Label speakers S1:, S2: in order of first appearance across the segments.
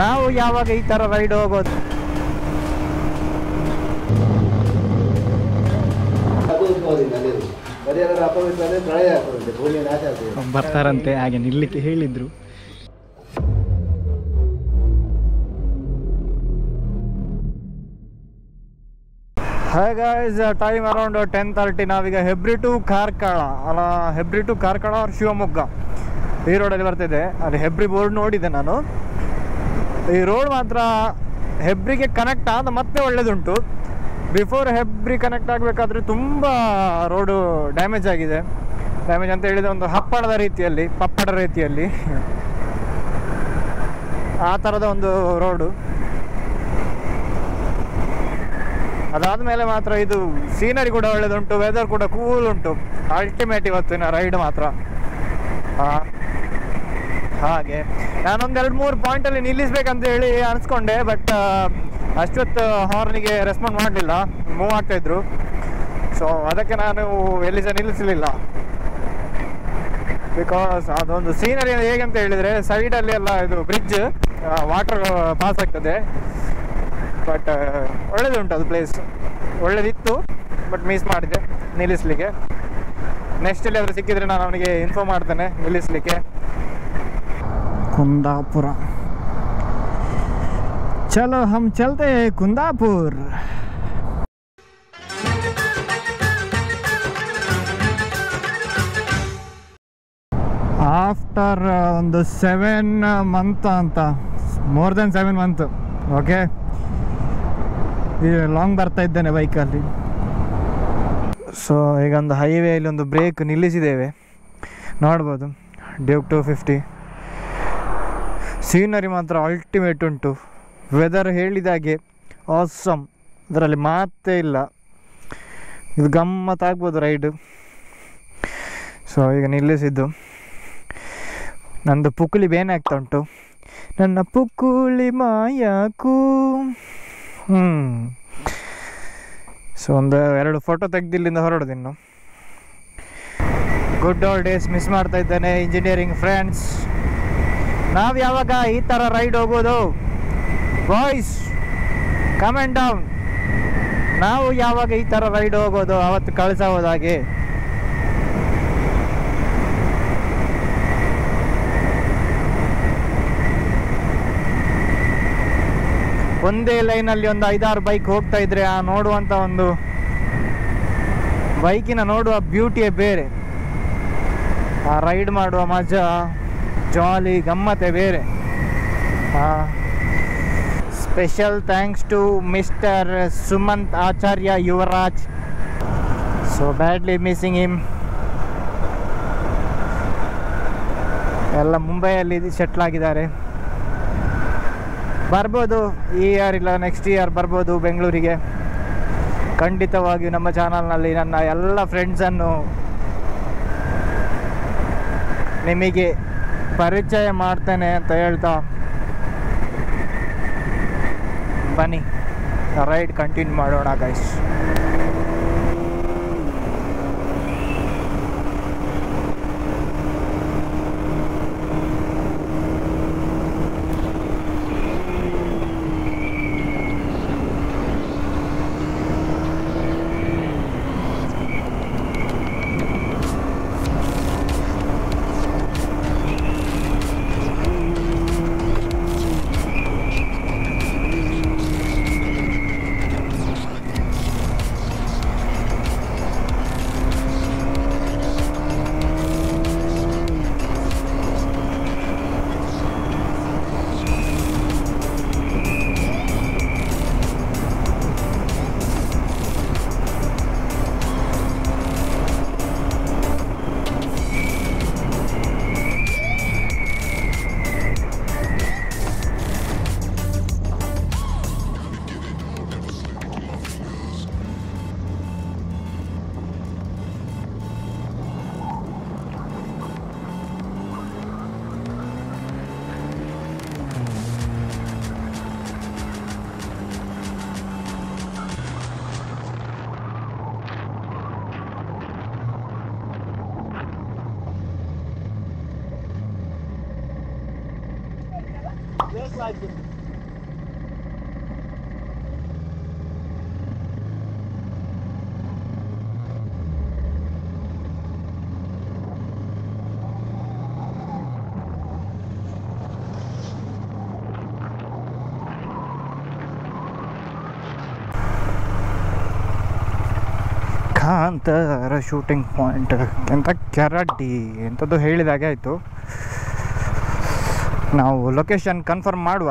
S1: ನಾವು ಯಾವಾಗ ಈ ಥರ ರೈಡ್ ಹೋಗೋದು? ಬರ್ತಾರಂತೆ, ಹಾಗೆ ನಿಲ್ಲಿಕ್ಕೆ ಹೇಳಿದ್ರು. Hi guys, time around 10:30. ನಾವೀಗ ಹೆಬ್ರಿ ಟು ಕಾರ್ಕಳ ಹೆಬ್ರಿ ಟು ಕಾರ್ಕಳ ಅವ್ರ ಶಿವಮೊಗ್ಗ ಈ ರೋಡಲ್ಲಿ ಬರ್ತಿದೆ. ಅಲ್ಲಿ ಹೆಬ್ರಿ ಬೋರ್ಡ್ ನೋಡಿದೆ ನಾನು. ಈ ರೋಡ್ ಮಾತ್ರ ಹೆಬ್ರಿಗೆ ಕನೆಕ್ಟ್ ಆದ ಮತ್ತೆ ಒಳ್ಳೇದುಂಟು. ಬಿಫೋರ್ ಹೆಬ್ರಿ ಕನೆಕ್ಟ್ ಆಗಬೇಕಾದ್ರೆ ತುಂಬ ರೋಡು ಡ್ಯಾಮೇಜ್ ಆಗಿದೆ. ಡ್ಯಾಮೇಜ್ ಅಂತ ಹೇಳಿದರೆ ಒಂದು ಪಪ್ಪಡದ ರೀತಿಯಲ್ಲಿ ಆ ಥರದ ಒಂದು ರೋಡು. ಅದಾದಮೇಲೆ ಮಾತ್ರ ಇದು ಸೀನರಿ ಕೂಡ ಒಳ್ಳೆದುಂಟು, ವೆದರ್ ಕೂಡ ಕೂಲ್ ಉಂಟು. ಅಲ್ಟಿಮೇಟ್ ಇವತ್ತಿನ ರೈಡ್ ಮಾತ್ರ. ಹಾಗೆ ನಾನೊಂದು 2-3 ಪಾಯಿಂಟಲ್ಲಿ ನಿಲ್ಲಿಸ್ಬೇಕಂತ ಹೇಳಿ ಅನಿಸ್ಕೊಂಡೆ, ಬಟ್ ಅಷ್ಟೊತ್ತು ಹಾರ್ನಿಗೆ ರೆಸ್ಪಾಂಡ್ ಮಾಡಲಿಲ್ಲ, ಮೂವ್ ಆಗ್ತಾಯಿದ್ರು. ಸೊ ಅದಕ್ಕೆ ನಾನು ಎಲ್ಲಿ ಸಹ ನಿಲ್ಲಿಸಲಿಲ್ಲ. ಬಿಕಾಸ್ ಅದೊಂದು ಸೀನರಿ ಹೇಗಂತ ಹೇಳಿದರೆ ಸೈಡಲ್ಲಿ ಎಲ್ಲ ಇದು ಬ್ರಿಡ್ಜ್, ವಾಟರ್ ಪಾಸ್ ಆಗ್ತದೆ. ಬಟ್ ಒಳ್ಳೇದುಂಟು, ಅದು ಪ್ಲೇಸ್ ಒಳ್ಳೇದಿತ್ತು. ಬಟ್ ಮಿಸ್ ಮಾಡಿದೆ ನಿಲ್ಲಿಸಲಿಕ್ಕೆ. ನೆಕ್ಸ್ಟ್ ಎಲ್ಲಿ ಆದರೂ ಸಿಕ್ಕಿದರೆ ನಾನು ಅವನಿಗೆ ಇನ್ಫಾರ್ಮ್ ಮಾಡ್ತೇನೆ ನಿಲ್ಲಿಸಲಿಕ್ಕೆ. ಕುಂದಾಪುರ, ಚಲೋ ಹಮ್ ಚಲ್ತೆ ಕುಂದಾಪುರ್. ಆಫ್ಟರ್ ಒಂದು 7 ಮಂತ್ ಅಂತ, more than 7 month. Okay, long ಬರ್ತಾ ಇದ್ದೇನೆ ಬೈಕಲ್ಲಿ. ಸೊ ಈಗ ಒಂದು ಹೈವೇಲಿ ಒಂದು ಬ್ರೇಕ್ ನಿಲ್ಲಿಸಿದ್ದೇವೆ, ನೋಡ್ಬೋದು. ಡ್ಯೂಕ್ 250. ಸೀನರಿ ಮಾತ್ರ ಅಲ್ಟಿಮೇಟ್ ಉಂಟು. ವೆದರ್ ಹೇಳಿದಾಗೆ ಆಸಮ್, ಅದರಲ್ಲಿ ಮಾತೇ ಇಲ್ಲ. ಇದು ಗಮ್ಮತ್ತಾಗ್ಬೋದು ರೈಡು. ಸೊ ಈಗ ನಿಲ್ಲಿಸಿದ್ದು. ನಂದು ಪುಕ್ಕುಲಿ ಬೇನೆ ಆಗ್ತಾ ಉಂಟು. ನನ್ನ ಪುಕ್ಕುಳಿ ಮಾಯಾಕು. ಸೊ ಒಂದು 2 ಫೋಟೋ ತೆಗೆದಿಲ್ಲಿಂದ ಹೊರಡೋದಿನ್ನು. ಗುಡ್ ಓಲ್ಡ್ ಡೇಸ್ ಮಿಸ್ ಮಾಡ್ತಾ ಇದ್ದೇನೆ. ಇಂಜಿನಿಯರಿಂಗ್ ಫ್ರೆಂಡ್ಸ್, ನಾವು ಯಾವಾಗ ಈ ಥರ ರೈಡ್ ಹೋಗೋದು? Boys comment down. ನಾವು ಯಾವಾಗ ಈ ಥರ ರೈಡ್ ಹೋಗೋದು? ಅವತ್ತು ಕಳಿಸೋದಾಗೆ. ಒಂದೇ ಲೈನಲ್ಲಿ ಒಂದು 5-6 ಬೈಕ್ ಹೋಗ್ತಾ ಇದ್ರೆ ಆ ನೋಡುವಂಥ ಒಂದು ಬೈಕಿನ ನೋಡುವ ಬ್ಯೂಟಿಯೇ ಬೇರೆ. ಆ ರೈಡ್ ಮಾಡುವ ಮಜಾ, ಜಾಲಿ, ಗಮ್ಮತ್ತೇ ಬೇರೆ. Special thanks to mister Sumanth Acharya Yuvaraj. So badly missing him. ಎಲ್ಲ ಮುಂಬೈಯಲ್ಲಿ ಸೆಟ್ಲ್ ಆಗಿದ್ದಾರೆ. ಬರ್ಬೋದು, ಈ ಇಯರ್ ಇಲ್ಲ ನೆಕ್ಸ್ಟ್ ಇಯರ್ ಬರ್ಬೋದು ಬೆಂಗಳೂರಿಗೆ. ಖಂಡಿತವಾಗಿಯೂ ನಮ್ಮ ಚಾನಲ್ನಲ್ಲಿ ನನ್ನ ಎಲ್ಲ ಫ್ರೆಂಡ್ಸನ್ನು ನಿಮಗೆ ಪರಿಚಯ ಮಾಡ್ತೇನೆ ಅಂತ ಹೇಳ್ತಾ ಬನ್ನಿ ರೈಡ್ ಕಂಟಿನ್ಯೂ ಮಾಡೋಣ guys.
S2: like it.
S1: Kantara shooting point ಎಂಥ ಕೆರಡ್ಡಿ ಎಂಥದ್ದು ಹೇಳಿದಾಗೆ ಆಯಿತು. ನಾವು ಲೊಕೇಶನ್ ಕನ್ಫರ್ಮ್ ಮಾಡುವ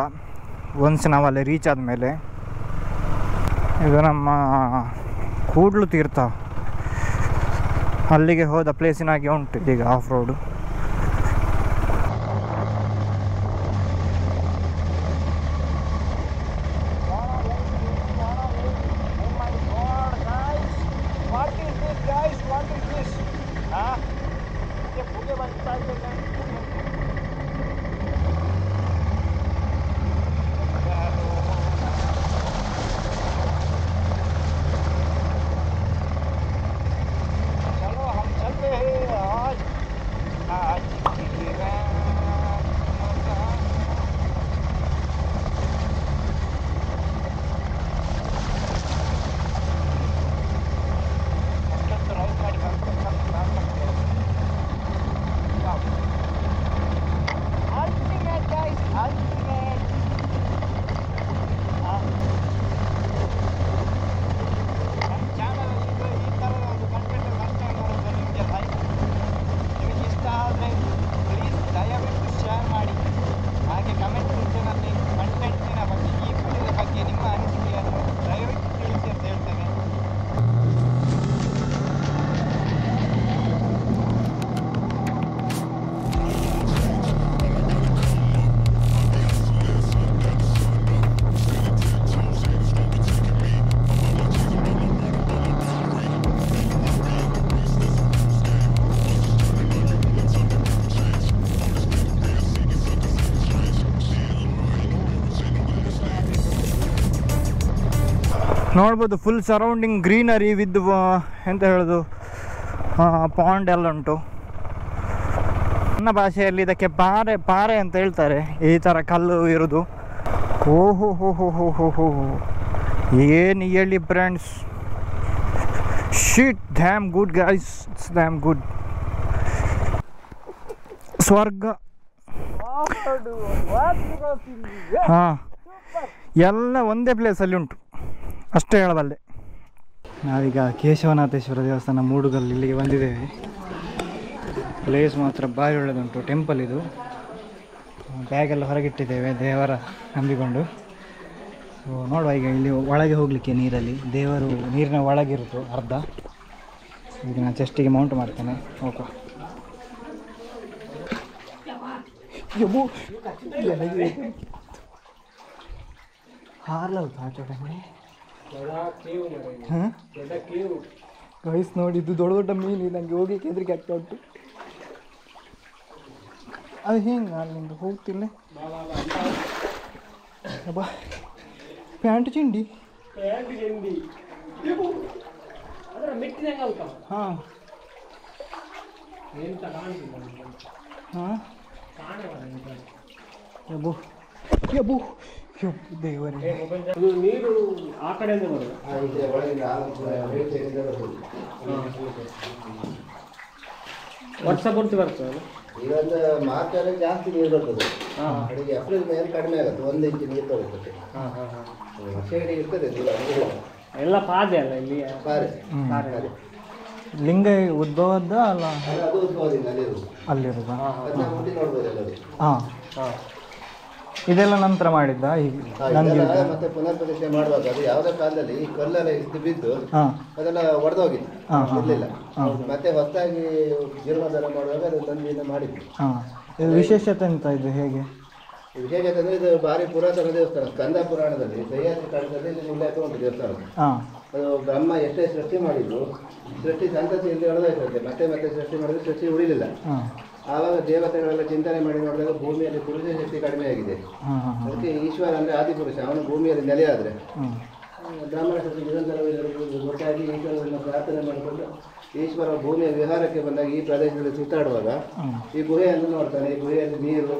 S1: ಒನ್ಸ್ ನಾವು ಅಲ್ಲಿ ರೀಚ್ ಆದಮೇಲೆ. ಇದು ನಮ್ಮ ಕೂಡ್ಲು ತೀರ್ಥ, ಅಲ್ಲಿಗೆ ಹೋದ ಪ್ಲೇಸಿನಾಗೆ ಉಂಟು ಇದೀಗ ಆಫ್ ರೋಡು. ನೋಡ್ಬೋದು ಫುಲ್ ಸರೌಂಡಿಂಗ್ ಗ್ರೀನರಿ ವಿತ್ ಎಂತ ಹೇಳೋದು ಪಾಂಡ್ ಎಲ್ಲ ಉಂಟು. ನನ್ನ ಭಾಷೆಯಲ್ಲಿ ಇದಕ್ಕೆ ಪಾರೆ ಪಾರೆ ಅಂತ ಹೇಳ್ತಾರೆ, ಈ ಥರ ಕಲ್ಲು ಇರೋದು. ಓಹೋ ಹೋ ಹೋ ಹೋ ಹೋ ಹೋ ಏನು ಹೇಳಿ friends, shit dam good guys, it's dam good. ಸ್ವರ್ಗ. ಹಾಂ, ಎಲ್ಲ ಒಂದೇ ಪ್ಲೇಸಲ್ಲಿ ಉಂಟು ಅಷ್ಟೇ ಹೇಳಬಲ್ಲೆ. ನಾವೀಗ ಕೇಶವನಾಥೇಶ್ವರ ದೇವಸ್ಥಾನ ಮೂಡುಗಲ್ ಇಲ್ಲಿಗೆ ಬಂದಿದ್ದೇವೆ. ಪ್ಲೇಸ್ ಮಾತ್ರ ಭಾರಿ ಒಳ್ಳೆಯದುಂಟು. ಟೆಂಪಲ್ ಇದು. ಬ್ಯಾಗೆಲ್ಲ ಹೊರಗಿಟ್ಟಿದ್ದೇವೆ ದೇವರ ನಂಬಿಕೊಂಡು. ಸೊ ನೋಡುವ, ಈಗ ಇಲ್ಲಿ ಒಳಗೆ ಹೋಗಲಿಕ್ಕೆ ನೀರಲ್ಲಿ, ದೇವರು ನೀರಿನ ಒಳಗಿರುತ್ತು ಅರ್ಧ. ಈಗ ನಾನು ಚೆಸ್ಟಿಗೆ ಮೌಂಟ್ ಮಾಡ್ತೇನೆ. ಓಕೆ, ಹಾರ್ಲೌದು ಆಚೆ ಹಾಂ ಗೈಸ್ ನೋಡಿ, ಇದು ದೊಡ್ಡ ದೊಡ್ಡ ಮೀನು. ನನಗೆ ಹೋಗಿ ಹೆದರಿಕೆ ಆಗ್ತಾ ಉಂಟು. ಅದು ಹೆಂಗೆ ಅಲ್ಲಿಂದ ಹೋಗ್ತಿಲ್ಲ. ಅಬ್ಬಾ, ಪ್ಯಾಂಟ್ ಚಿಂಡಿ. ಹಾಂ ಹಾಂ ಯಬ್ಬು ಯಬ್ಬು ಯಬ್ಬು ದೇವರೇ.
S2: ನೀರು ಆ ಕಡೆಯಿಂದ ಬರೋದು. ವರ್ಷ ಪೂರ್ತಿ ಬರ್ತದೆ.
S3: ಇದೊಂದು ಮಾರ್ಚಲ್ಲಿ ಜಾಸ್ತಿ ನೀರು ಬರ್ತದೆ. ಅಡಿಗೆ ಏಪ್ರಿಲ್ ಮೇಲೆ ಕಡಿಮೆ ಆಗುತ್ತೆ, 1 ಇಂಚು ನೀರು ಬರುತ್ತೆ. ವರ್ಷ ಇಡೀ ಇರ್ತದೆ ನೀರು.
S2: ಎಲ್ಲ ಪಾದೆ ಅಲ್ಲ ಇಲ್ಲಿ,
S3: ಪಾರೆ.
S1: ಲಿಂಗ ಉದ್ಭವದ ಅಲ್ಲ,
S3: ಅದು ಉದ್ಭವದಿಂದ
S1: ಅಲ್ಲಿರೋದು.
S3: ಅದನ್ನ ಮುಟ್ಟಿ ನೋಡ್ಬೋದು ಎಲ್ಲರೂ.
S1: ಹಾಂ, ಇದೆಲ್ಲ ನಂತರ ಮಾಡಿದ್ದ ಈಗ
S3: ಮತ್ತೆ ಪುನರ್ ಪ್ರತಿಷ್ಠೆ ಮಾಡುವಾಗ ಅದು ಯಾವುದೇ ಕಾಲದಲ್ಲಿ ಈ ಕಲ್ಲೆಲ್ಲ ಇದ್ದು ಬಿದ್ದು ಅದೆಲ್ಲ ಒಡೆದೋಗಿತ್ತು, ಇರಲಿಲ್ಲ. ಮತ್ತೆ ಹೊಸದಾಗಿ ಜೀರ್ಣೋದ್ಧಾರ ಮಾಡುವಾಗ ಅದು ತಂದಿಯಿಂದ ಮಾಡಿದ್ವಿ.
S1: ವಿಶೇಷತೆ ಅಂತ ಇದು ಹೇಗೆ
S3: ವಿಶೇಷತೆ ಅಂದರೆ ಇದು ಭಾರಿ ಪುರಾತನ ದೇವಸ್ಥಾನ. ಸ್ಕಂದ ಪುರಾಣದಲ್ಲಿ ಸಹ್ಯಾದ್ರಿ ಕಾಲದಲ್ಲಿ ಇಲ್ಲಿ ಉಲ್ಲೇಖ ಉಂಟು ದೇವಸ್ಥಾನ. ಅದು ಬ್ರಹ್ಮ ಎಷ್ಟೇ ಸೃಷ್ಟಿ ಮಾಡಿದ್ರು, ಸೃಷ್ಟಿ ಸಂತತಿಯಲ್ಲಿ ಒಡೆದೋಯ್ತದೆ. ಮತ್ತೆ ಮತ್ತೆ ಸೃಷ್ಟಿ ಮಾಡಿದ್ರೆ ಸೃಷ್ಟಿ ಉಳಿಲಿಲ್ಲ. ಆವಾಗ ದೇವತೆಗಳೆಲ್ಲ ಚಿಂತನೆ ಮಾಡಿ ನೋಡಿದಾಗ ಭೂಮಿಯಲ್ಲಿ ಪುರುಷ ಶಕ್ತಿ ಕಡಿಮೆ ಆಗಿದೆ. ಅದಕ್ಕೆ ಈಶ್ವರ ಅಂದರೆ ಆದಿಪುರುಷ, ಅವನು ಭೂಮಿಯಲ್ಲಿ ನೆಲೆಯಾದರೆ ಬ್ರಾಹ್ಮಣ ಶಕ್ತಿ ನಿರಂತರವಾಗಿ ಗೊತ್ತಾಗಿ ಈಶ್ವರನ ಪ್ರಾರ್ಥನೆ ಮಾಡಿಕೊಂಡು ಈಶ್ವರ ಭೂಮಿಯ ವಿಹಾರಕ್ಕೆ ಬಂದಾಗ ಈ ಪ್ರದೇಶದಲ್ಲಿ ಸುತ್ತಾಡುವಾಗ ಈ ಗುಹೆಯನ್ನು ನೋಡ್ತಾನೆ. ಈ ಗುಹೆಯಲ್ಲಿ ನೀರು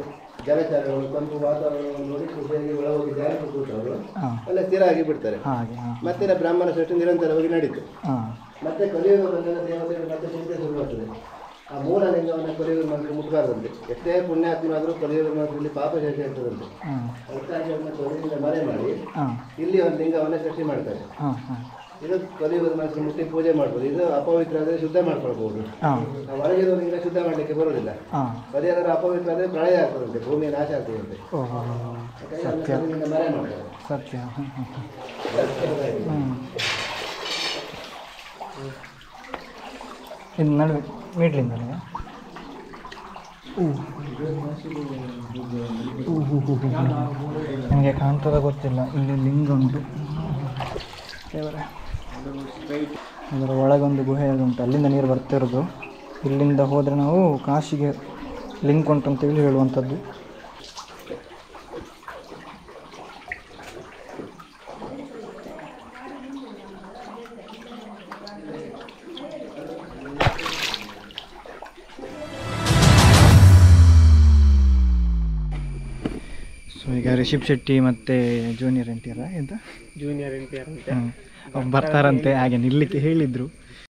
S3: ಜಲಚರಗಳು ತಂಪು ವಾತಾವರಣವನ್ನು ನೋಡಿ ಖುಷಿಯಾಗಿ ಒಳ ಹೋಗಿ ಧ್ಯಾನಕ್ಕೆ ಕೂತವರು
S1: ಹಾಂ
S3: ಅಲ್ಲೇ ಸ್ಥಿರ ಆಗಿ ಬಿಡ್ತಾರೆ.
S1: ಹಾಗೆ ಹಾಂ
S3: ಮತ್ತೆ ಬ್ರಾಹ್ಮಣ ಸೃಷ್ಟಿ ನಿರಂತರವಾಗಿ ನಡೀತು.
S1: ಹಾಂ
S3: ಮತ್ತೆ ಕಲಿಯುಗ ಬಂದಾಗ ದೇವತೆಗಳು ಮತ್ತೆ ಚಿಂತೆ ಶುರುವಾಗ್ತದೆ. ಆ ಮೂಲ ಲಿಂಗವನ್ನು ಕಲಿಯುಗ ಮನಸ್ಸಿಗೆ ಮುಟ್ಬಾರ್ದಂತೆ. ಎಷ್ಟೇ ಪುಣ್ಯಾತ್ಮನಾದರೂ ಕಲಿಯುಗ ಮನಸ್ಸಲ್ಲಿ ಪಾಪ ಶೇಷ ಇರ್ತದಂತೆ.
S1: ಹಾಂ
S3: ಅದಕ್ಕಾಗಿ ಅದನ್ನ ತೊಡೆಯಿಂದ ಮರೆ ಮಾಡಿ
S1: ಹಾಂ
S3: ಇಲ್ಲಿ ಒಂದು ಲಿಂಗವನ್ನು ಸೃಷ್ಟಿ ಮಾಡ್ತಾರೆ.
S1: ಹಾಂ ಹಾಂ
S3: ಇದು ಕಲಿಯುಗದ ಮನಸ್ಸಿಗೆ ಮುಟ್ಟಿ ಪೂಜೆ ಮಾಡ್ಬೋದು. ಇದು ಅಪವಿತ್ರ ಆದರೆ ಶುದ್ಧ ಮಾಡ್ಕೊಳ್ಬೋದು.
S1: ಹಾಂ
S3: ನಾವು ಒಳಗಿರೋ ಲಿಂಗ ಶುದ್ಧ ಮಾಡಲಿಕ್ಕೆ ಬರೋದಿಲ್ಲ.
S1: ಹಾಂ
S3: ಅದೇನಾದ್ರೂ ಅಪವಿತ್ರ ಆದರೆ ಪ್ರಳಯ ಆಗ್ತದಂತೆ, ಭೂಮಿ ನಾಶ ಆಗ್ತದಂತೆ.
S1: ಓಹೋ
S3: ಯಾಕಂದ್ರೆ ಅದನ್ನ ಮರೆ ಮಾಡ್ತಾರೆ.
S1: ಸತ್ಯ ಹ್ಞೂ ಇದು ನಡುವೆ ಮೀಟ್ಲಿಂದ ನನಗೆ ಕಾಣ್ತದ ಗೊತ್ತಿಲ್ಲ. ಇಲ್ಲಿ ಲಿಂಗ ಉಂಟು, ಅದರ ಒಳಗೊಂದು ಗುಹೆ ಉಂಟು, ಅಲ್ಲಿಂದ ನೀರು ಬರ್ತಿರೋದು. ಇಲ್ಲಿಂದ ಹೋದರೆ ನಾವು ಕಾಶಿಗೆ ಲಿಂಕ್ ಉಂಟು ಅಂತೇಳಿ ಹೇಳುವಂಥದ್ದು. ಸೊ ಈಗ ರಿಷಬ್ ಶೆಟ್ಟಿ ಮತ್ತು ಜೂನಿಯರ್ NTR ಇದು
S2: ಜೂನಿಯರ್ NTR ಅಂತ
S1: ಬರ್ತಾರಂತೆ, ಹಾಗೆ ನಿಲ್ಲಿಕ್ಕೆ ಹೇಳಿದ್ರು.